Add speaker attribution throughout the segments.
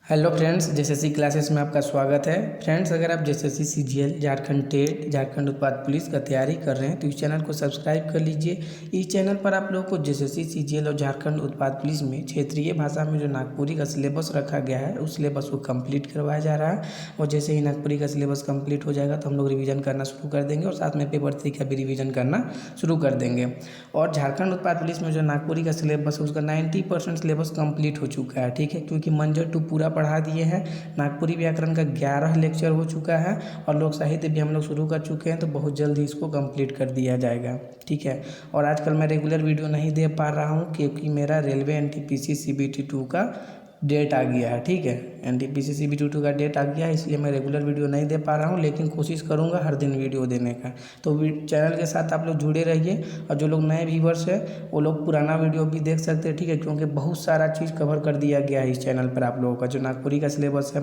Speaker 1: Hello friends, JSSC classes में आपका स्वागत है। फ्रेंड्स, अगर आप JSSC CGL, Jharkhand TET, Jharkhand उत्पाद पुलिस का तैयारी कर रहे हैं तो इस चैनल को सब्सक्राइब कर लीजिए। इस चैनल पर आप लोगों को जेएसएससी सीजीएल और झारखंड उत्पाद पुलिस में क्षेत्रीय भाषा में जो नागपुरी का सिलेबस रखा गया है उस सिलेबस को कंप्लीट करवाया जा रहा है। और जैसे ही नागपुरी का सिलेबस कंप्लीट हो जाएगा तो हम लोग रिविज़न करना शुरू कर देंगे और साथ में पेपर 3 का भी रिविज़न करना शुरू कर देंगे। और झारखंड उत्पाद पुलिस में जो नागपुरी का सिलेबस है उसका 90% सिलेबस कंप्लीट हो चुका है, ठीक है, क्योंकि मंजर 2 पूरा पढ़ा दिए हैं। नागपुरी व्याकरण का 11 लेक्चर हो चुका है और लोक साहित्य भी हम लोग शुरू कर चुके हैं, तो बहुत जल्द ही इसको कंप्लीट कर दिया जाएगा, ठीक है। और आजकल मैं रेगुलर वीडियो नहीं दे पा रहा हूँ क्योंकि मेरा रेलवे एनटीपीसी सीबीटी 2 का डेट आ गया है, ठीक है। एनटीपीसी सीबीटी 2 का डेट आ गया है, इसलिए मैं रेगुलर वीडियो नहीं दे पा रहा हूँ, लेकिन कोशिश करूँगा हर दिन वीडियो देने का। तो चैनल के साथ आप लोग जुड़े रहिए और जो लोग नए व्यूवर्स हैं वो लोग पुराना वीडियो भी देख सकते हैं, ठीक है, क्योंकि बहुत सारा चीज़ कवर कर दिया गया है इस चैनल पर। आप लोगों का जो नागपुरी का सिलेबस है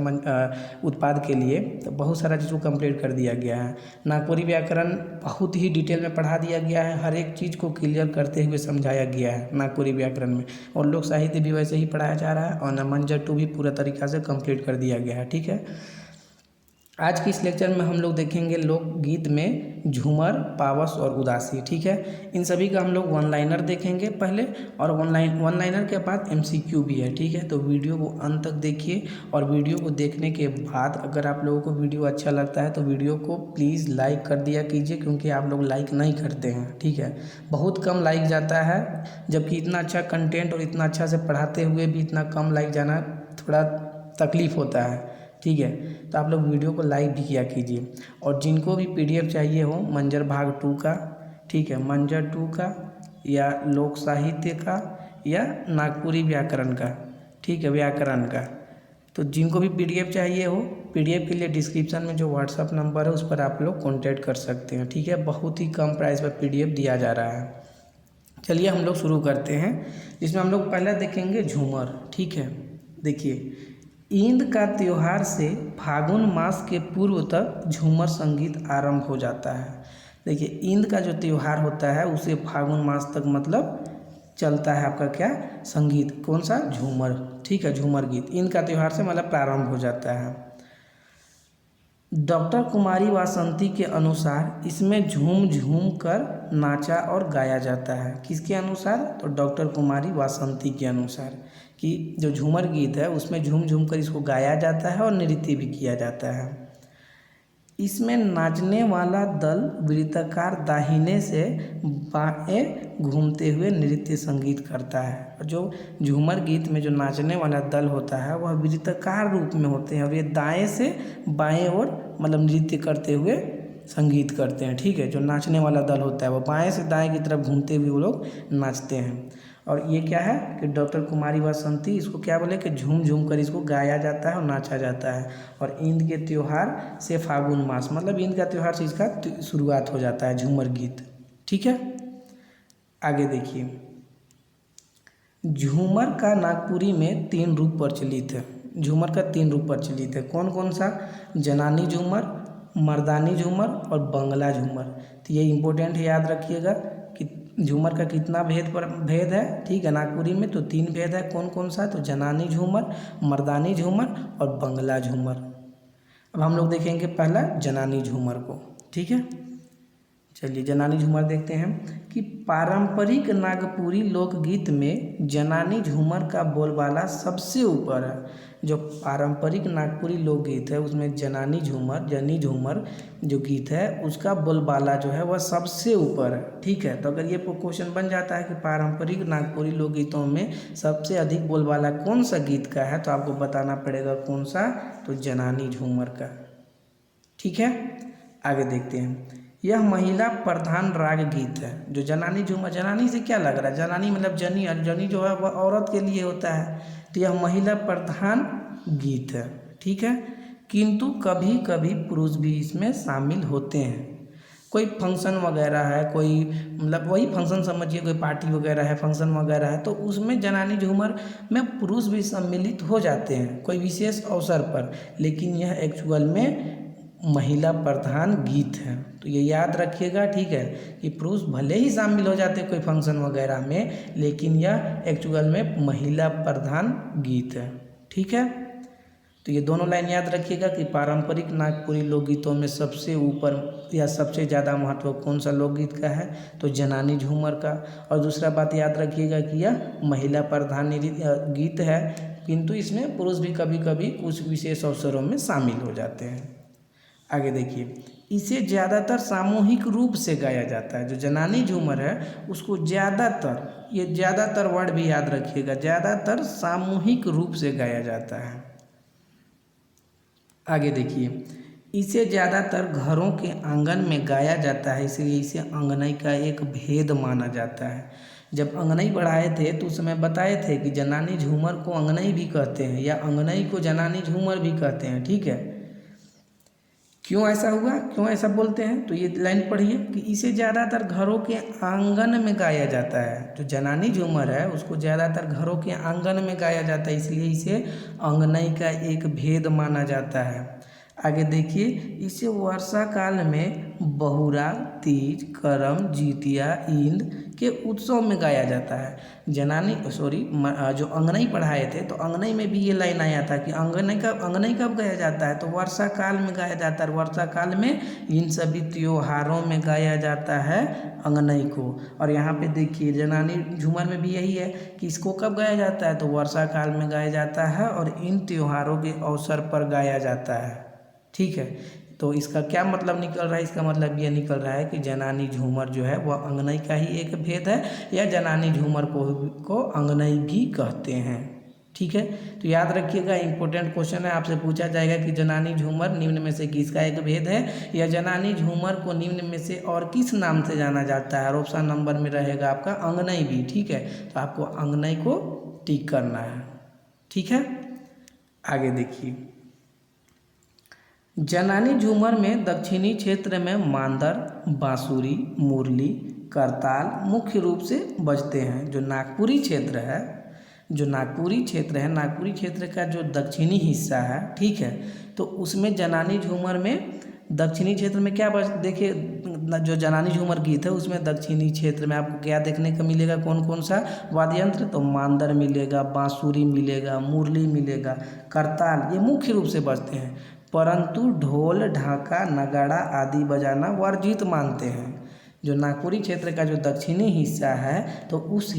Speaker 1: उत्पाद के लिए, तो बहुत सारा चीज़ को कंप्लीट कर दिया गया है। नागपुरी व्याकरण बहुत ही डिटेल में पढ़ा दिया गया है, हर एक चीज़ को क्लियर करते हुए समझाया गया है नागपुरी व्याकरण में। और लोक साहित्य भी वैसे ही पढ़ाया जा रहा है और मंजर 2 भी पूरा तरीक़ा से कंप्लीट कर दिया गया है, ठीक है। आज की इस लेक्चर में हम लोग देखेंगे लोकगीत में झूमर, पावस और उदासी, ठीक है। इन सभी का हम लोग वन लाइनर देखेंगे पहले, और वन लाइनर के बाद एमसीक्यू भी है, ठीक है। तो वीडियो को अंत तक देखिए और वीडियो को देखने के बाद अगर आप लोगों को वीडियो अच्छा लगता है तो वीडियो को प्लीज़ लाइक कर दिया कीजिए, क्योंकि आप लोग लाइक नहीं करते हैं, ठीक है। बहुत कम लाइक जाता है, जबकि इतना अच्छा कंटेंट और इतना अच्छा से पढ़ाते हुए भी इतना कम लाइक जाना थोड़ा तकलीफ़ होता है, ठीक है। तो आप लोग वीडियो को लाइक भी किया कीजिए। और जिनको भी पीडीएफ चाहिए हो मंजर भाग 2 का, ठीक है, मंजर 2 का या लोक साहित्य का या नागपुरी व्याकरण का, ठीक है, व्याकरण का, तो जिनको भी पीडीएफ चाहिए हो, पीडीएफ के लिए डिस्क्रिप्शन में जो व्हाट्सअप नंबर है उस पर आप लोग कॉन्टैक्ट कर सकते हैं, ठीक है। बहुत ही कम प्राइस पर पीडीएफ दिया जा रहा है। चलिए हम लोग शुरू करते हैं, जिसमें हम लोग पहले देखेंगे झूमर, ठीक है। देखिए, ईद का त्यौहार से फागुन मास के पूर्व तक झूमर संगीत आरंभ हो जाता है। देखिए, ईद का जो त्यौहार होता है उसे फागुन मास तक मतलब चलता है आपका क्या, संगीत, कौन सा, झूमर, ठीक है, झूमर गीत ईद का त्यौहार से मतलब प्रारंभ हो जाता है। डॉक्टर कुमारी वासंती के अनुसार इसमें झूम झूम कर नाचा और गाया जाता है। किसके अनुसार? तो डॉक्टर कुमारी वासंती के अनुसार, कि जो झूमर गीत है उसमें झूम झूम कर इसको गाया जाता है और नृत्य भी किया जाता है। इसमें नाचने वाला दल वृत्ताकार दाहिने से बाएं घूमते हुए नृत्य संगीत करता है। और जो झूमर गीत में जो नाचने वाला दल होता है वह वृत्ताकार रूप में होते हैं और ये दाएं से बाएं ओर मतलब नृत्य करते हुए संगीत करते हैं, ठीक है। जो नाचने वाला दल होता है वो बाएं से दाएं की तरफ घूमते हुए वो लोग नाचते हैं। और ये क्या है कि डॉक्टर कुमारी वासंती इसको क्या बोले कि झूम झूम कर इसको गाया जाता है और नाचा जाता है। और ईद के त्यौहार से फागुन मास मतलब ईद का त्यौहार से इसका शुरुआत हो जाता है झूमर गीत, ठीक है। आगे देखिए, झूमर का नागपुरी में 3 रूप प्रचलित है। झूमर का 3 रूप प्रचलित है। कौन कौन सा? जनानी झूमर, मर्दानी झूमर और बंगला झूमर। तो ये इम्पोर्टेंट है, याद रखिएगा कि झूमर का कितना भेद है, ठीक है, नागपुरी में तो 3 भेद है। कौन कौन सा? तो जनानी झूमर, मर्दानी झूमर और बंगला झूमर। अब हम लोग देखेंगे पहला जनानी झूमर को, ठीक है। चलिए जनानी झूमर देखते हैं कि पारंपरिक नागपुरी लोकगीत में जनानी झूमर का बोलबाला सबसे ऊपर है। जो पारंपरिक नागपुरी लोकगीत है उसमें जनानी झूमर जो गीत है उसका बोलबाला जो है वह सबसे ऊपर है, ठीक है। तो अगर ये क्वेश्चन बन जाता है कि पारंपरिक नागपुरी लोकगीतों में सबसे अधिक बोलबाला कौन सा गीत का है, तो आपको बताना पड़ेगा कौन सा, तो जनानी झूमर का, ठीक है। आगे देखते हैं, यह महिला प्रधान राग गीत है। जो जनानी झूमर, जनानी से क्या लग रहा है, जनानी मतलब जनी, और जनी जो है वह औरत के लिए होता है, तो यह महिला प्रधान गीत है, ठीक है। किंतु कभी कभी पुरुष भी इसमें शामिल होते हैं। कोई फंक्शन वगैरह है, कोई मतलब वही फंक्शन समझिए, कोई पार्टी वगैरह है, फंक्शन वगैरह है, तो उसमें जनानी झूमर में पुरुष भी सम्मिलित हो जाते हैं कोई विशेष अवसर पर, लेकिन यह एक्चुअल में महिला प्रधान गीत है। तो ये याद रखिएगा, ठीक है, कि पुरुष भले ही शामिल हो जाते कोई फंक्शन वगैरह में, लेकिन यह एक्चुअल में महिला प्रधान गीत है, ठीक है। तो ये दोनों लाइन याद रखिएगा कि पारंपरिक नागपुरी लोकगीतों में सबसे ऊपर या सबसे ज़्यादा महत्व कौन सा लोकगीत का है, तो जनानी झूमर का। और दूसरा बात याद रखिएगा कि यह महिला प्रधान गीत है, किंतु इसमें पुरुष भी कभी कभी कुछ विशेष अवसरों में शामिल हो जाते हैं। आगे देखिए, इसे ज़्यादातर सामूहिक रूप से गाया जाता है। जो जनानी झूमर है उसको ज़्यादातर, ये ज़्यादातर वर्ड भी याद रखिएगा, ज़्यादातर सामूहिक रूप से गाया जाता है। आगे देखिए, इसे ज़्यादातर घरों के आंगन में गाया जाता है, इसलिए इसे अंगनई का एक भेद माना जाता है। जब अंगनई पढ़ाए थे तो उस समय बताए थे कि जनानी झूमर को अंगनई भी कहते हैं या अंगनई को जनानी झूमर भी कहते हैं। ठीक है, क्यों ऐसा हुआ, क्यों ऐसा बोलते हैं, तो ये लाइन पढ़िए कि इसे ज़्यादातर घरों के आंगन में गाया जाता है। जो जनानी झूमर है उसको ज़्यादातर घरों के आंगन में गाया जाता है, इसलिए इसे अंगनई का एक भेद माना जाता है। आगे देखिए, इसे वर्षा काल में बहुरा, तीज, करम, जितिया, ईद के उत्सव में गाया जाता है। जो अंगनई पढ़ाए थे तो अंगनई में भी ये लाइन आया था कि अंगनई कब गाया जाता है, तो वर्षा काल में गाया जाता है। वर्षा काल में इन सभी त्योहारों में गाया जाता है अंगनई को। और यहाँ पे देखिए जनानी झूमर में भी यही है कि इसको कब गाया जाता है, तो वर्षा काल में गाया जाता है और इन त्योहारों के अवसर पर गाया जाता है। ठीक है, तो इसका क्या मतलब निकल रहा है, इसका मतलब ये निकल रहा है कि जनानी झूमर जो है वह अंगनई का ही एक भेद है, या जनानी झूमर को अंगनई भी कहते हैं। ठीक है, तो याद रखिएगा, इंपॉर्टेंट क्वेश्चन है, आपसे पूछा जाएगा कि जनानी झूमर निम्न में से किसका एक भेद है, या जनानी झूमर को निम्न में से और किस नाम से जाना जाता है, और ऑप्शन नंबर में रहेगा आपका अंगनई भी। ठीक है, तो आपको अंगनई को टिक करना है। ठीक है, आगे देखिए, जनानी झूमर में दक्षिणी क्षेत्र में मांदर, बांसुरी, मुरली, करताल मुख्य रूप से बजते हैं। जो नागपुरी क्षेत्र का जो दक्षिणी हिस्सा है, ठीक है, तो उसमें जनानी झूमर में दक्षिणी क्षेत्र में क्या देखिए, जो जनानी झूमर गीत है उसमें दक्षिणी क्षेत्र में आपको क्या देखने को मिलेगा, कौन कौन सा वाद्य यंत्र, तो मांदर मिलेगा, बांसुरी मिलेगा, मुरली मिलेगा, करताल, ये मुख्य रूप से बजते हैं। परंतु ढोल, ढाका, नगाड़ा आदि बजाना वर्जित मानते हैं। जो नागपुरी क्षेत्र का जो दक्षिणी हिस्सा है तो उस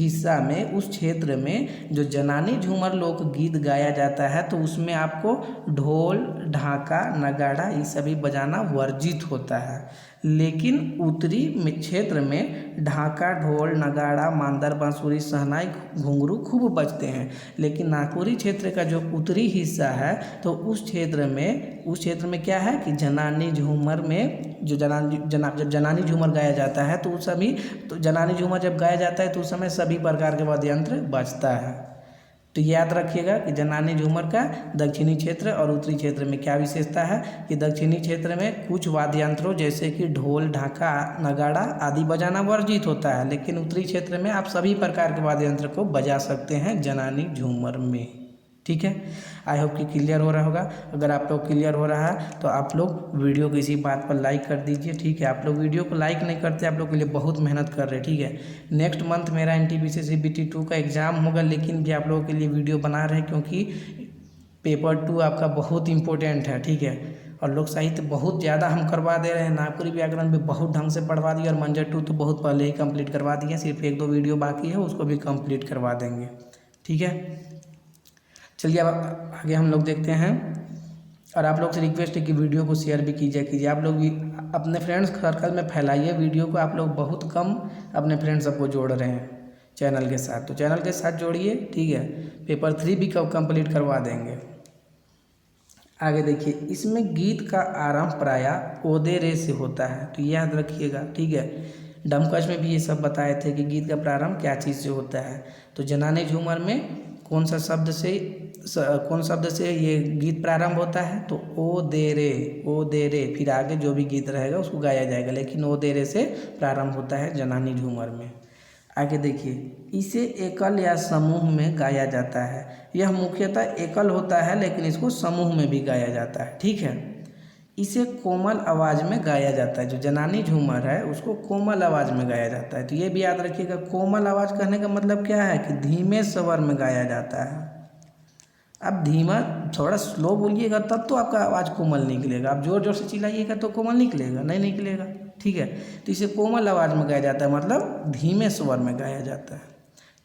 Speaker 1: क्षेत्र में जो जनानी झूमर लोक गीत गाया जाता है तो उसमें आपको ढोल, ढाका, नगाड़ा ये सभी बजाना वर्जित होता है। लेकिन उत्तरी क्षेत्र में ढाका, ढोल, नगाड़ा, मांदर, बांसुरी, शहनाई, घुंघरू खूब बजते हैं। लेकिन नागपुरी क्षेत्र का जो उत्तरी हिस्सा है तो उस क्षेत्र में क्या है कि जनानी झूमर में जो जब जनानी झूमर गाया जाता है तो जनानी झूमर जब गाया जाता है तो उस समय सभी प्रकार के वाद्य यंत्र बजता है। तो याद रखिएगा कि जनानी झूमर का दक्षिणी क्षेत्र और उत्तरी क्षेत्र में क्या विशेषता है कि दक्षिणी क्षेत्र में कुछ वाद्य यंत्रों जैसे कि ढोल, ढाका, नगाड़ा आदि बजाना वर्जित होता है, लेकिन उत्तरी क्षेत्र में आप सभी प्रकार के वाद्य यंत्र को बजा सकते हैं जनानी झूमर में। ठीक है, आई होप कि क्लियर हो रहा होगा। अगर आप लोग क्लियर हो रहा है तो आप लोग वीडियो को इसी बात पर लाइक कर दीजिए। ठीक है, आप लोग वीडियो को लाइक नहीं करते, आप लोग के लिए बहुत मेहनत कर रहे हैं। ठीक है, नेक्स्ट मंथ मेरा NTPC CBT 2 का एग्ज़ाम होगा, लेकिन भी आप लोगों के लिए वीडियो बना रहे हैं क्योंकि पेपर 2 आपका बहुत इंपॉर्टेंट है। ठीक है, और लोक साहित्य बहुत ज़्यादा हम करवा दे रहे हैं, नागपुरी व्याकरण भी बहुत ढंग से पढ़वा दिया, और मंजर 2 तो बहुत पहले ही कंप्लीट करवा दिए, सिर्फ 1-2 वीडियो बाकी है, उसको भी कंप्लीट करवा देंगे। ठीक है, चलिए अब आगे हम लोग देखते हैं। और आप लोग से रिक्वेस्ट है कि वीडियो को शेयर भी कीजिए। आप लोग भी अपने फ्रेंड्स सर्कल में फैलाइए वीडियो को। आप लोग बहुत कम अपने फ्रेंड्स सबको जोड़ रहे हैं चैनल के साथ, तो चैनल के साथ जोड़िए। ठीक है, पेपर 3 भी कब कंप्लीट करवा देंगे। आगे देखिए, इसमें गीत का आरंभ प्रायः ओदे रे से होता है, तो याद रखिएगा। ठीक है, डमकच में भी ये सब बताए थे कि गीत का प्रारंभ क्या चीज़ से होता है। तो जनानी झूमर में कौन शब्द से ये गीत प्रारंभ होता है, तो ओ दे रे, फिर आगे जो भी गीत रहेगा उसको गाया जाएगा, लेकिन ओ दे रे से प्रारंभ होता है जनानी झूमर में। आगे देखिए, इसे एकल या समूह में गाया जाता है। यह मुख्यतः एकल होता है, लेकिन इसको समूह में भी गाया जाता है। ठीक है, इसे कोमल आवाज़ में गाया जाता है। जो जनानी झूमर है उसको कोमल आवाज़ में गाया जाता है। तो ये भी याद रखिएगा, कोमल आवाज़ कहने का मतलब क्या है कि धीमे स्वर में गाया जाता है। आप धीमा थोड़ा स्लो बोलिएगा तब तो आपका आवाज़ कोमल निकलेगा। आप ज़ोर ज़ोर से चिल्लाइएगा तो कोमल निकलेगा नहीं निकलेगा, ठीक है। तो इसे कोमल आवाज़ में गाया जाता है, मतलब धीमे स्वर में गाया जाता है।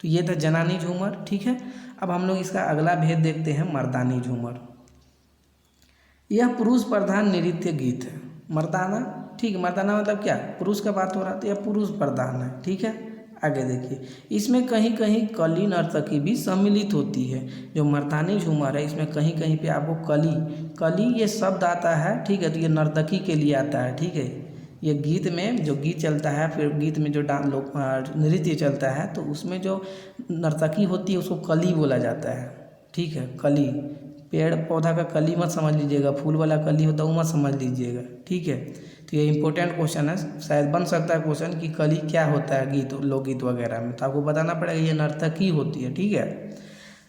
Speaker 1: तो ये था जनानी झूमर, ठीक है। अब हम लोग इसका अगला भेद देखते हैं, मर्दानी झूमर। यह पुरुष प्रधान नृत्य गीत है। मर्दाना, ठीक है, मर्दाना मतलब क्या, पुरुष का बात हो रहा है तो यह पुरुष प्रधान है, ठीक है। आगे देखिए, इसमें कहीं कहीं कली नर्तकी भी सम्मिलित होती है। जो मर्दानी झूमर है इसमें कहीं कहीं पे आपको कली, कली ये शब्द आता है, ठीक है। तो ये नर्तकी के लिए आता है, ठीक है। ये गीत में जो गीत चलता है, फिर गीत में जो लोक नृत्य चलता है तो उसमें जो नर्तकी होती है उसको कली बोला जाता है, ठीक है। कली, पेड़ पौधा का कली मत समझ लीजिएगा, फूल वाला कली होता है वो मत समझ लीजिएगा, ठीक है। तो ये इंपॉर्टेंट क्वेश्चन है, शायद बन सकता है क्वेश्चन कि कली क्या होता है गीत, लोकगीत वगैरह में, तो आपको बताना पड़ेगा ये नर्तकी होती है, ठीक है।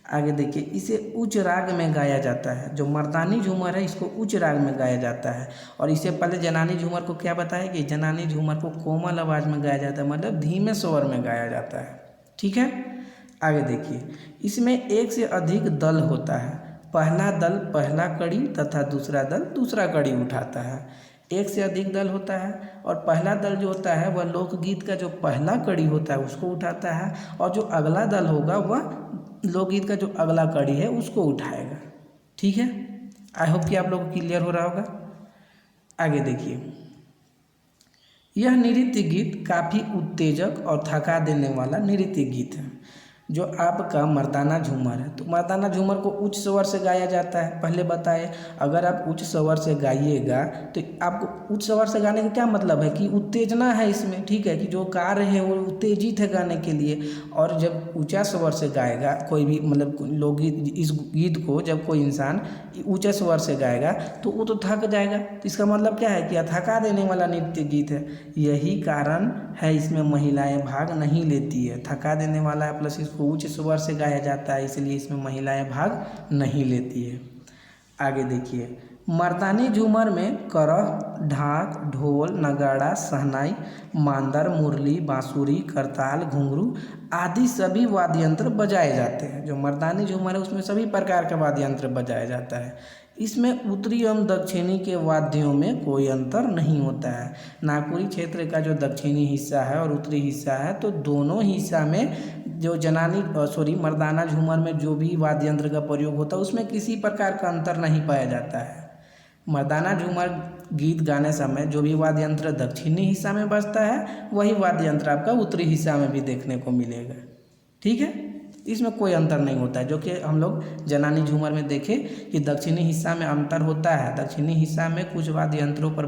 Speaker 1: आगे देखिए, इसे उच्च राग में गाया जाता है। जो मर्दानी झूमर है इसको उच्च राग में गाया जाता है। और इससे पहले जनानी झूमर को क्या बताया कि जनानी झूमर को कोमल आवाज़ में गाया जाता है, मतलब धीमे स्वर में गाया जाता है, ठीक है। आगे देखिए, इसमें एक से अधिक दल होता है। पहला दल पहला कड़ी तथा दूसरा दल दूसरा कड़ी उठाता है। एक से अधिक दल होता है और पहला दल जो होता है वह लोकगीत का जो पहला कड़ी होता है उसको उठाता है, और जो अगला दल होगा वह लोकगीत का जो अगला कड़ी है उसको उठाएगा, ठीक है। आई होप कि आप लोगों को क्लियर हो रहा होगा। आगे देखिए, यह नृत्य गीत काफ़ी उत्तेजक और थका देने वाला नृत्य गीत है। जो आपका मर्दाना झूमर है, तो मर्दाना झूमर को उच्च स्वर से गाया जाता है। पहले बताए, अगर आप उच्च स्वर से गाइएगा तो आपको उच्च स्वर से गाने का क्या मतलब है कि उत्तेजना है इसमें, ठीक है, कि जो गा रहे हैं वो उत्तेजित है गाने के लिए। और जब ऊंचा स्वर से गाएगा कोई भी, मतलब लोकगीत, इस गीत को जब कोई इंसान ऊंचे स्वर से गाएगा तो वो तो थक जाएगा। तो इसका मतलब क्या है कि थका देने वाला नृत्य गीत है। यही कारण है इसमें महिलाएं भाग नहीं लेती है, थका देने वाला है, प्लस इसको उच्च स्वर से गाया जाता है, इसलिए इसमें महिलाएं भाग नहीं लेती है। आगे देखिए, मर्दानी झूमर में करह, ढाक, ढोल, नगाड़ा, शहनाई, मांदर, मुरली, बांसुरी, करताल, घुंघरू आदि सभी वाद्य यंत्र बजाए जाते हैं। जो मर्दानी झूमर है उसमें सभी प्रकार का वाद्य यंत्र बजाया जाता है। इसमें उत्तरी एवं दक्षिणी के वाद्यों में कोई अंतर नहीं होता है। नागपुरी क्षेत्र का जो दक्षिणी हिस्सा है और उत्तरी हिस्सा है, तो दोनों हिस्सा में जो मर्दाना झूमर में जो भी वाद्य यंत्र का प्रयोग होता है उसमें किसी प्रकार का अंतर नहीं पाया जाता है। मर्दाना झूमर गीत गाने समय जो भी वाद्य यंत्र दक्षिणी हिस्सा में बजता है वही वाद्य यंत्र आपका उत्तरी हिस्सा में भी देखने को मिलेगा, ठीक है। इसमें कोई अंतर नहीं होता है, जो कि हम लोग जनानी झूमर में देखें कि दक्षिणी हिस्सा में अंतर होता है। दक्षिणी हिस्सा में कुछ वाद्य यंत्रों पर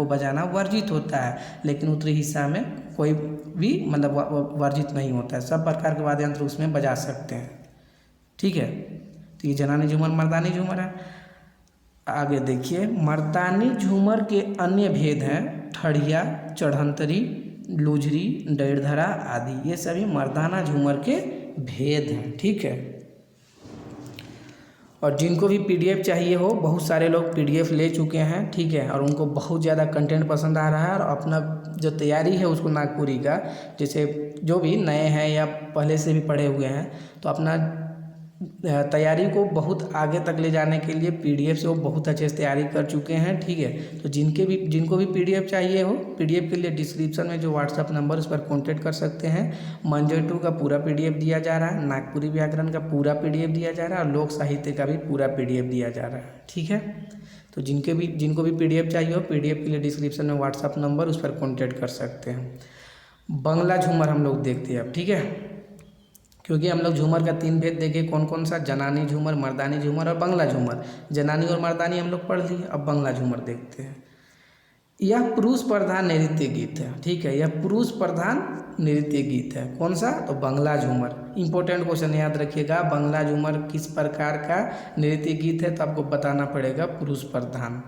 Speaker 1: बजाना वर्जित होता है, लेकिन उत्तरी हिस्सा में कोई भी मतलब वर्जित नहीं होता है, सब प्रकार के वाद्य यंत्र उसमें बजा सकते हैं, ठीक है। तो ये जनानी झूमर मर्दानी झूमर है। आगे देखिए, मर्दानी झूमर के अन्य भेद हैं ठड़िया, चढ़ंतरी, लुझरी, डेढ़धरा आदि। ये सभी मर्दाना झूमर के भेद हैं, ठीक है। और जिनको भी पीडीएफ चाहिए हो, बहुत सारे लोग पीडीएफ ले चुके हैं, ठीक है, और उनको बहुत ज़्यादा कंटेंट पसंद आ रहा है। और अपना जो तैयारी है उसको नागपुरी का, जैसे जो भी नए हैं या पहले से भी पढ़े हुए हैं, तो अपना तैयारी को बहुत आगे तक ले जाने के लिए पीडीएफ से वो बहुत अच्छे से तैयारी कर चुके हैं, ठीक है। तो जिनको भी पीडीएफ चाहिए हो, पीडीएफ के लिए डिस्क्रिप्शन में जो व्हाट्सअप नंबर उस पर कांटेक्ट कर सकते हैं। मंजर 2 का पूरा पीडीएफ दिया जा रहा है, नागपुरी व्याकरण का पूरा पीडीएफ दिया जा रहा है, और लोक साहित्य का भी पूरा पीडीएफ दिया जा रहा है, ठीक है। तो जिनको भी पीडीएफ चाहिए हो, पीडीएफ के लिए डिस्क्रिप्शन में व्हाट्सअप नंबर उस पर कॉन्टेक्ट कर सकते हैं। बंगला झूमर हम लोग देखते हैं अब, ठीक है, क्योंकि हम लोग झूमर का 3 भेद देखे, कौन कौन सा, जनानी झूमर, मर्दानी झूमर और बंगला झूमर। जनानी और मर्दानी हम लोग पढ़ लिए, अब बंगला झूमर देखते हैं। यह पुरुष प्रधान नृत्य गीत है, ठीक है, यह पुरुष प्रधान नृत्य गीत है। कौन सा, तो बंगला झूमर। इंपॉर्टेंट क्वेश्चन याद रखिएगा, बंगला झूमर किस प्रकार का नृत्य गीत है, तो आपको बताना पड़ेगा पुरुष प्रधान।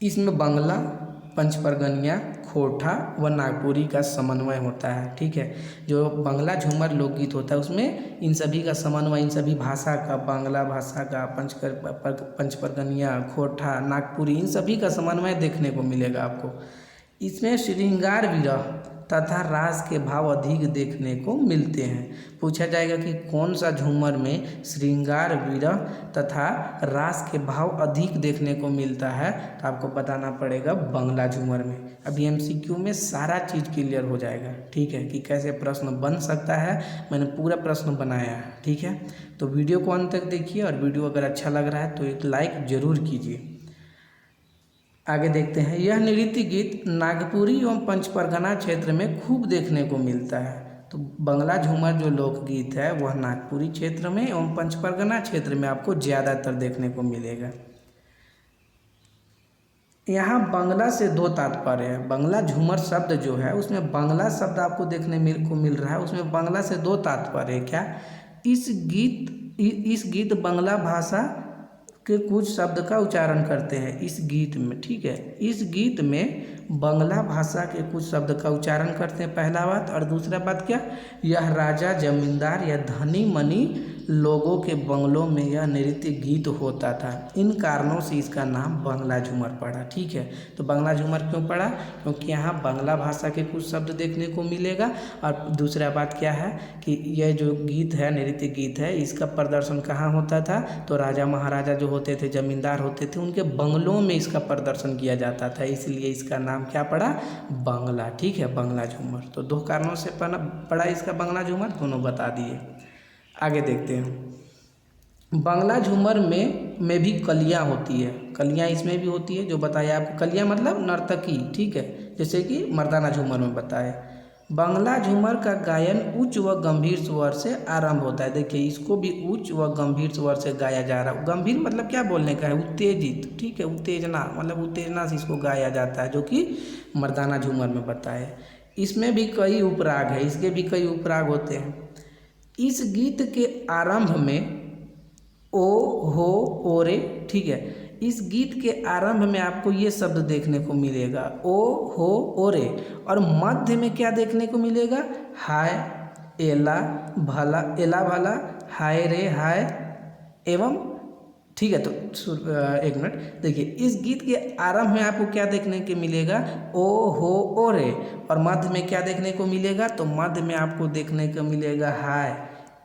Speaker 1: इसमें बंगला, पंचपरगनिया, खोटा व नागपुरी का समन्वय होता है, ठीक है। जो बंगला झूमर लोकगीत होता है उसमें इन सभी का समन्वय, इन सभी भाषा का, बांग्ला भाषा का, पंचपरगनिया, खोटा, नागपुरी, इन सभी का समन्वय देखने को मिलेगा आपको। इसमें श्रृंगार विरह तथा रास के भाव अधिक देखने को मिलते हैं। पूछा जाएगा कि कौन सा झूमर में श्रृंगार विरह तथा रास के भाव अधिक देखने को मिलता है, तो आपको बताना पड़ेगा बंगला झूमर में। अभी एमसीक्यू में सारा चीज़ क्लियर हो जाएगा, ठीक है, कि कैसे प्रश्न बन सकता है। मैंने पूरा प्रश्न बनाया है, ठीक है। तो वीडियो को अंत तक देखिए और वीडियो अगर अच्छा लग रहा है तो एक लाइक ज़रूर कीजिए। आगे देखते हैं। यह नृत्य गीत नागपुरी एवं पंचपरगना क्षेत्र में खूब देखने को मिलता है। तो बंगला झूमर जो लोकगीत है वह नागपुरी क्षेत्र में एवं पंचपरगना क्षेत्र में आपको ज़्यादातर देखने को मिलेगा। यहाँ बंगला से दो तात्पर्य है। बंगला झूमर शब्द जो है उसमें बंगला शब्द आपको देखने को मिल रहा है, उसमें बंगला से दो तात्पर्य है। क्या? इस गीत बंगला भाषा के कुछ शब्द का उच्चारण करते हैं इस गीत में, ठीक है। इस गीत में बंगला भाषा के कुछ शब्द का उच्चारण करते हैं, पहला बात। और दूसरा बात क्या? यह राजा, जमींदार या धनी मनी लोगों के बंगलों में यह नृत्य गीत होता था। इन कारणों से इसका नाम बंगला झूमर पड़ा, ठीक है। तो बंगला झूमर क्यों पड़ा? क्योंकि यहाँ बंगला भाषा के कुछ शब्द देखने को मिलेगा। और दूसरा बात क्या है कि यह जो गीत है, नृत्य गीत है, इसका प्रदर्शन कहाँ होता था? तो राजा महाराजा जो होते थे, जमींदार होते थे, उनके बंगलों में इसका प्रदर्शन किया जाता था, इसलिए इसका नाम क्या पड़ा? बंगला, ठीक है, बंगला झूमर। तो दो कारणों से पड़ा इसका बंगला झूमर, दोनों बता दिए। आगे देखते हैं। बंगला झूमर में भी कलियाँ होती है, कलियाँ इसमें भी होती है, जो बताया आपको। कलियाँ मतलब नर्तकी, ठीक है, जैसे कि मर्दाना झूमर में बताए। बंगला झूमर का गायन उच्च व गंभीर स्वर से आरंभ होता है। देखिए, इसको भी उच्च व गंभीर स्वर से गाया जा रहा है। गंभीर मतलब क्या बोलने का है? उत्तेजित, ठीक है, उत्तेजना मतलब उत्तेजना से इसको गाया जाता है, जो कि मर्दाना झूमर में बताए। इसमें भी कई उपराग है, इसके भी कई उपराग होते हैं। इस गीत के आरंभ में ओ हो ओरे, ठीक है, इस गीत के आरंभ में आपको ये शब्द देखने को मिलेगा, ओ हो ओरे। और मध्य में क्या देखने को मिलेगा? हाय, एला भला, एला भला, हाय रे हाय एवं, ठीक है। तो एक मिनट देखिए, इस गीत के आरंभ में आपको क्या देखने को मिलेगा? ओ हो ओरे। और मध्य में क्या देखने को मिलेगा? तो मध्य में आपको देखने को मिलेगा हाय,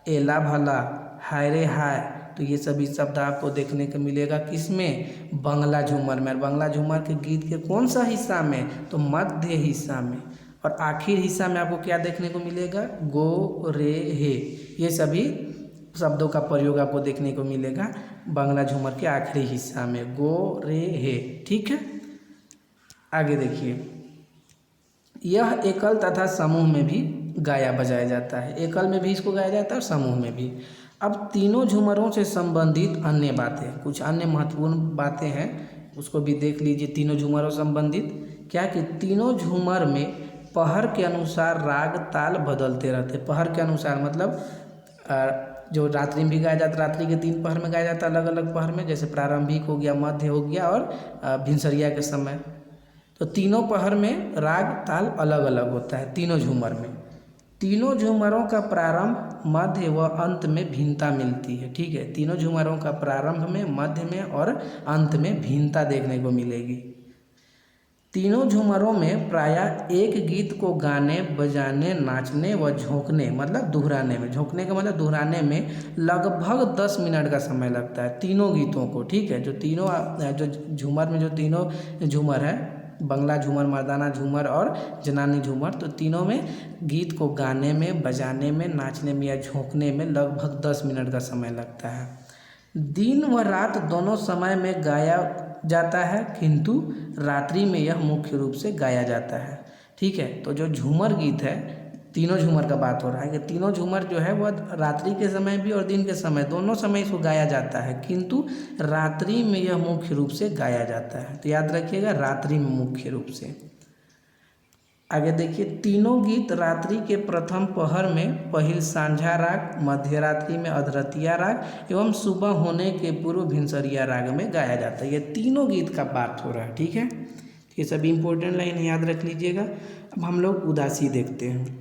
Speaker 1: एला भला, हाय रे हाय। तो ये सभी शब्द आपको देखने को मिलेगा किसमें? बंगला झूमर में। और बंगला झूमर के गीत के कौन सा हिस्सा में? तो मध्य हिस्सा में। और आखिर हिस्सा में आपको क्या देखने को मिलेगा? गो रे हे। ये सभी शब्दों का प्रयोग आपको देखने को मिलेगा बंगला झूमर के आखिरी हिस्सा में, गो रे हे, ठीक है। आगे देखिए, यह एकल तथा समूह में भी गाया बजाया जाता है। एकल में भी इसको गाया जाता है और समूह में भी। अब तीनों झूमरों से संबंधित अन्य बातें, कुछ अन्य महत्वपूर्ण बातें हैं, उसको भी देख लीजिए। तीनों झूमरों से संबंधित क्या कि तीनों झूमर में पहर के अनुसार राग ताल बदलते रहते। पहर के अनुसार मतलब जो रात्रि में भी गाया जाता है, रात्रि के 3 पहर में गाया जाता है, अलग अलग पहर में, जैसे प्रारंभिक हो गया, मध्य हो गया और भिनसरिया के समय। तो तीनों पहर में राग ताल अलग अलग होता है तीनों झूमर में। तीनों झूमरों का प्रारंभ, मध्य व अंत में भिन्नता मिलती है, ठीक है। तीनों झूमरों का प्रारंभ में, मध्य में और अंत में भिन्नता देखने को मिलेगी। तीनों झूमरों में प्रायः एक गीत को गाने, बजाने, नाचने व झोंकने मतलब दोहराने में, झोंकने का मतलब दोहराने में लगभग 10 मिनट का समय लगता है तीनों गीतों को, ठीक है। जो तीनों जो झूमर में जो तीनों झूमर है, बंगला झूमर, मर्दाना झूमर और जनानी झूमर, तो तीनों में गीत को गाने में, बजाने में, नाचने में या झोंकने में लगभग 10 मिनट का समय लगता है। दिन व रात दोनों समय में गाया जाता है, किंतु रात्रि में यह मुख्य रूप से गाया जाता है, ठीक है। तो जो झूमर गीत है, तीनों झूमर का बात हो रहा है कि तीनों झूमर जो है वह रात्रि के समय भी और दिन के समय दोनों समय इसको गाया जाता है, किंतु रात्रि में यह मुख्य रूप से गाया जाता है। तो याद रखिएगा, रात्रि में मुख्य रूप से। आगे देखिए, तीनों गीत रात्रि के प्रथम पहर में पहिल सांझा राग, मध्य रात्रि में अधरतिया राग एवं सुबह होने के पूर्व भिनसरिया राग में गाया जाता है। ये तीनों गीत का बात हो रहा है, ठीक है। ये सभी इंपॉर्टेंट लाइन याद रख लीजिएगा। अब हम लोग उदासी देखते हैं।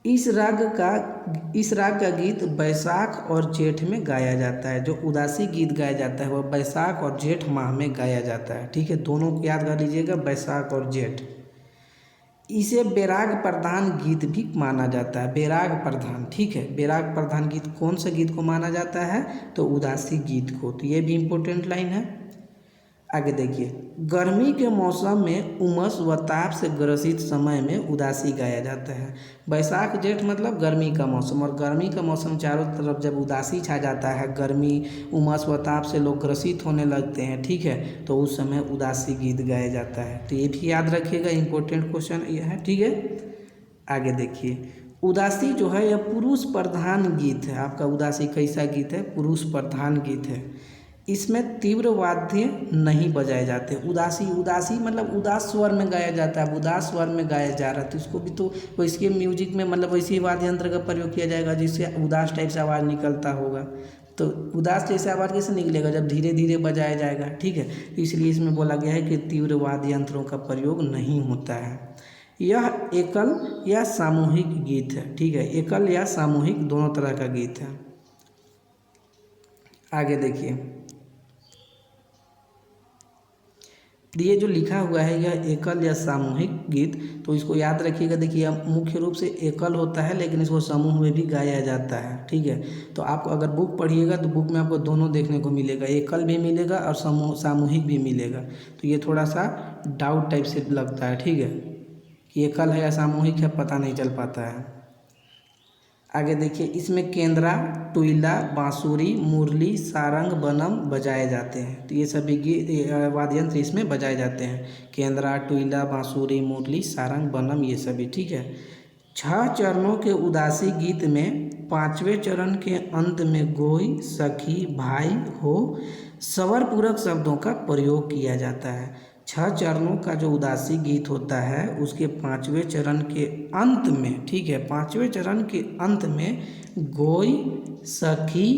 Speaker 1: इस राग का गीत बैसाख और जेठ में गाया जाता है। जो उदासी गीत गाया जाता है वह बैसाख और जेठ माह में गाया जाता है, ठीक है। दोनों को याद कर लीजिएगा, बैसाख और जेठ। इसे बैराग प्रधान गीत भी माना जाता है। बैराग प्रधान, ठीक है, बैराग प्रधान गीत कौन सा गीत को माना जाता है? तो उदासी गीत को। तो ये भी इम्पोर्टेंट लाइन है। आगे देखिए, गर्मी के मौसम में उमस व ताप से ग्रसित समय में उदासी गाया जाता है। बैसाख जेठ मतलब गर्मी का मौसम, और गर्मी का मौसम चारों तरफ जब उदासी छा जाता है, गर्मी उमस व ताप से लोग ग्रसित होने लगते हैं, ठीक है, तो उस समय उदासी गीत गाया जाता है। तो ये भी याद रखिएगा, इंपॉर्टेंट क्वेश्चन ये है, ठीक है। आगे देखिए, उदासी जो है यह पुरुष प्रधान गीत है। आपका उदासी कैसा गीत है? पुरुष प्रधान गीत है। इसमें तीव्र वाद्य नहीं बजाए जाते। उदासी, उदासी मतलब उदास स्वर में गाया जाता है। अब उदास स्वर में गाया जा रहा है तो इसको भी तो वैसे म्यूजिक में मतलब वैसे वाद्य यंत्र का प्रयोग किया जाएगा जिससे उदास टाइप से आवाज़ निकलता होगा। तो उदास जैसे आवाज़ कैसे निकलेगा? जब धीरे धीरे बजाया जाएगा, ठीक है। तो इसलिए इसमें बोला गया है कि तीव्र वाद्य यंत्रों का प्रयोग नहीं होता है। यह एकल या सामूहिक गीत है, ठीक है, एकल या सामूहिक दोनों तरह का गीत है। आगे देखिए, ये जो लिखा हुआ है यह एकल या सामूहिक गीत, तो इसको याद रखिएगा। देखिए, यह मुख्य रूप से एकल होता है लेकिन इसको समूह में भी गाया जाता है, ठीक है। तो आपको अगर बुक पढ़िएगा तो बुक में आपको दोनों देखने को मिलेगा, एकल भी मिलेगा और सामूहिक भी मिलेगा। तो ये थोड़ा सा डाउट टाइप से लगता है, ठीक है, कि एकल है या सामूहिक है, पता नहीं चल पाता है। आगे देखिए, इसमें केंद्रा, टुइला, बांसुरी, मुरली, सारंग, बनम बजाए जाते हैं। तो ये सभी वाद्य यंत्र इसमें बजाए जाते हैं। केंद्रा, टुइला, बांसुरी, मुरली, सारंग, बनम, ये सभी, ठीक है। 6 चरणों के उदासी गीत में 5वें चरण के अंत में गोई, सखी, भाई, हो, स्वर पूरक शब्दों का प्रयोग किया जाता है। 6 चरणों का जो उदासी गीत होता है उसके 5वें चरण के अंत में, ठीक है, 5वें चरण के अंत में गोई, सखी,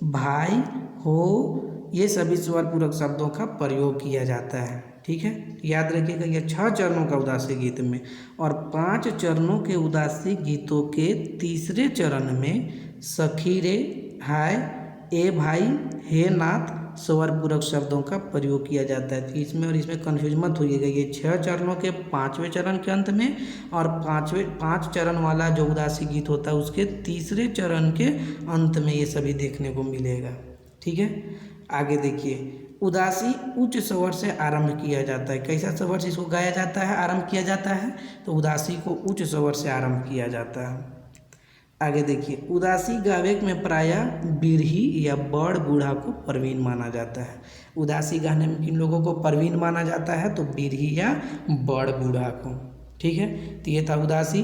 Speaker 1: भाई, हो, ये सभी स्वर पूरक शब्दों का प्रयोग किया जाता है, ठीक है। याद रखिएगा, ये 6 चरणों का उदासी गीत में, और 5 चरणों के उदासी गीतों के तीसरे चरण में सखी रे, हाय, ए भाई, हे नाथ, स्वर पूरक शब्दों का प्रयोग किया जाता है। इसमें और इसमें कन्फ्यूज मत होइएगा। ये 6 चरणों के 5वें चरण के अंत में और 5 चरण वाला जो उदासी गीत होता है उसके तीसरे चरण के अंत में ये सभी देखने को मिलेगा, ठीक है। आगे देखिए, उदासी उच्च स्वर से आरंभ किया जाता है। कैसा स्वर से इसको गाया जाता है, आरंभ किया जाता है? तो उदासी को उच्च स्वर से आरंभ किया जाता है। आगे देखिए, उदासी गावे में प्रायः बिरही या बड़ बूढ़ा को प्रवीण माना जाता है। उदासी गाने में किन लोगों को प्रवीण माना जाता है? तो बिरही या बड़ बूढ़ा को, ठीक है। तो ये था उदासी।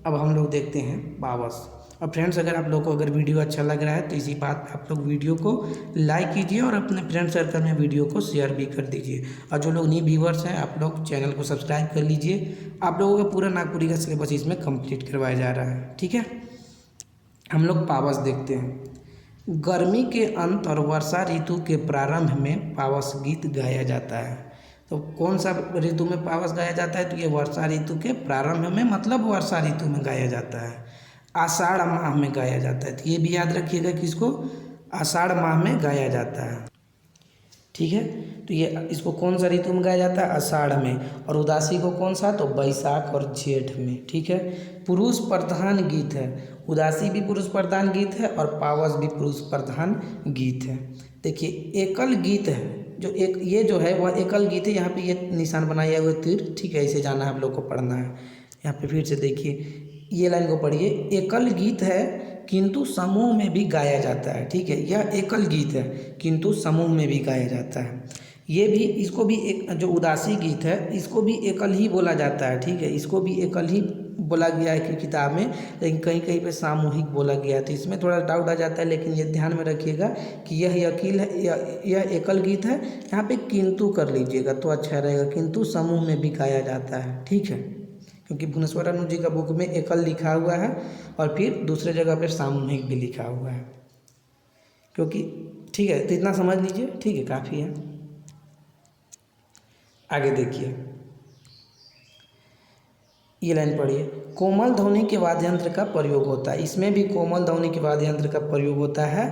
Speaker 1: अब हम लोग देखते हैं पावस। और फ्रेंड्स, अगर आप लोग को अगर वीडियो अच्छा लग रहा है तो इसी बात आप लोग वीडियो को लाइक कीजिए और अपने फ्रेंड सर्कल में वीडियो को शेयर भी कर दीजिए। और जो लोग न्यू व्यूअर्स हैं आप लोग चैनल को सब्सक्राइब कर लीजिए। आप लोगों का पूरा नागपुरी का सिलेबस इसमें कंप्लीट करवाया जा रहा है, ठीक है। हम लोग पावस देखते हैं। गर्मी के अंत और वर्षा ऋतु के प्रारंभ में पावस गीत गाया जाता है। तो कौन सा ऋतु में पावस गाया जाता है? तो ये वर्षा ऋतु के प्रारंभ में, मतलब वर्षा ऋतु में गाया जाता है। आषाढ़ माह में गाया जाता है। तो ये भी याद रखिएगा कि इसको आषाढ़ माह में गाया जाता है, ठीक है। तो ये इसको कौन सा ऋतु में गाया जाता है? आषाढ़ में। और उदासी को कौन सा? तो बैसाख और जेठ में, ठीक है। पुरुष प्रधान गीत है। उदासी भी पुरुष प्रधान गीत है और पावस भी पुरुष प्रधान गीत है। देखिए, एकल गीत है जो एक, ये जो है वह एकल गीत है। यहाँ पे ये निशान बनाया हुआ तीर, ठीक है, इसे जाना है आप लोग को पढ़ना है। यहाँ पे फिर से देखिए, ये लाइन को पढ़िए। एकल गीत है किंतु समूह में भी गाया जाता है, ठीक है। यह एकल गीत है किंतु समूह में भी गाया जाता है। ये भी, इसको भी एक जो उदासी गीत है इसको भी एकल ही बोला जाता है, ठीक है। इसको भी एकल ही बोला गया है कि किताब में, लेकिन कहीं कहीं पे सामूहिक बोला गया है। तो इसमें थोड़ा डाउट आ जाता है, लेकिन ये ध्यान में रखिएगा कि यह अकील है, यह एकल गीत है। यहाँ पे किंतु कर लीजिएगा तो अच्छा रहेगा, किंतु समूह में भी गाया जाता है, ठीक है। क्योंकि भुवनेश्वरानंद जी का बुक में एकल लिखा हुआ है और फिर दूसरे जगह पर सामूहिक भी लिखा हुआ है, क्योंकि, ठीक है। तो इतना समझ लीजिए, ठीक है, काफ़ी है। आगे देखिए, ये लाइन पढ़िए। कोमल ध्वनि के वाद्य यंत्र का प्रयोग होता है। इसमें भी कोमल ध्वनि के वाद्य यंत्र का प्रयोग होता है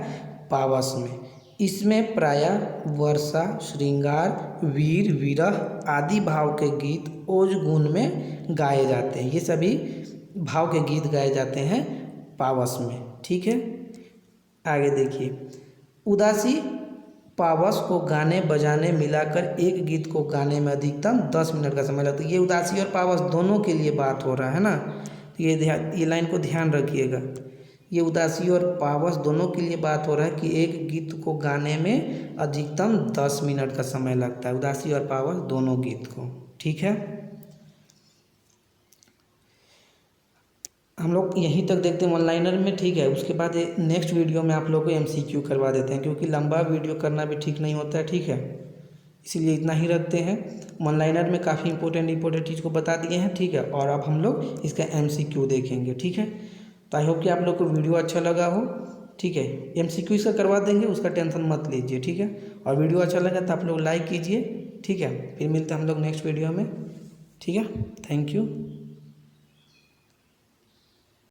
Speaker 1: पावस में। इसमें प्रायः वर्षा, श्रृंगार, वीर, विरह आदि भाव के गीत ओज गुण में गाए जाते हैं। ये सभी भाव के गीत गाए जाते हैं पावस में। ठीक है, आगे देखिए। उदासी पावस को गाने बजाने मिलाकर एक गीत को गाने में अधिकतम 10 मिनट का समय लगता है। ये उदासी और पावस दोनों के लिए बात हो रहा है ना, तो ये लाइन को ध्यान रखिएगा। ये उदासी और पावस दोनों के लिए बात हो रहा है कि एक गीत को गाने में अधिकतम 10 मिनट का समय लगता है, उदासी और पावस दोनों गीत को। ठीक है, हम लोग यहीं तक देखते हैं वन लाइनर में। ठीक है, उसके बाद नेक्स्ट वीडियो में आप लोग को MCQ करवा देते हैं, क्योंकि लंबा वीडियो करना भी ठीक नहीं होता है। ठीक है, इसीलिए इतना ही रखते हैं। वन लाइनर में काफ़ी इंपॉर्टेंट चीज़ को बता दिए हैं। ठीक है, और अब हम लोग इसका MCQ देखेंगे। ठीक है, तो आई होप कि आप लोग को वीडियो अच्छा लगा हो। ठीक है, MCQ इसका करवा देंगे, उसका टेंशन मत लीजिए। ठीक है, और वीडियो अच्छा लगा तो आप लोग लाइक कीजिए। ठीक है, फिर मिलते हैं हम लोग नेक्स्ट वीडियो में। ठीक है, थैंक यू।